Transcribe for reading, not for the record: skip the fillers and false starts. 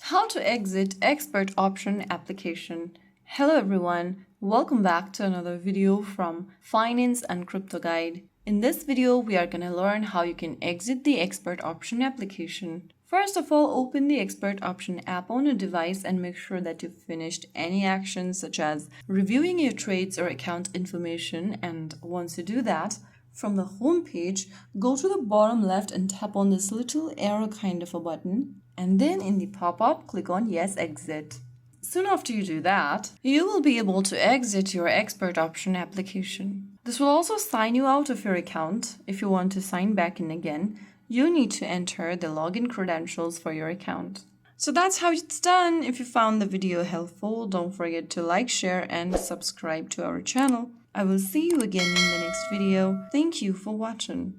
How to exit ExpertOption application. Hello everyone, welcome back to another video from Finance and Crypto Guide. In this video, we are going to learn how you can exit the ExpertOption application. First of all, open the ExpertOption app on your device and make sure that you've finished any actions such as reviewing your trades or account information. And once you do that, from the home page, go to the bottom left and tap on this little arrow kind of a button. And then in the pop-up, click on Yes, Exit. Soon after you do that, you will be able to exit your ExpertOption application. This will also sign you out of your account. If you want to sign back in again, you need to enter the login credentials for your account. So that's how it's done. If you found the video helpful, don't forget to like, share, and subscribe to our channel. I will see you again in the next video. Thank you for watching.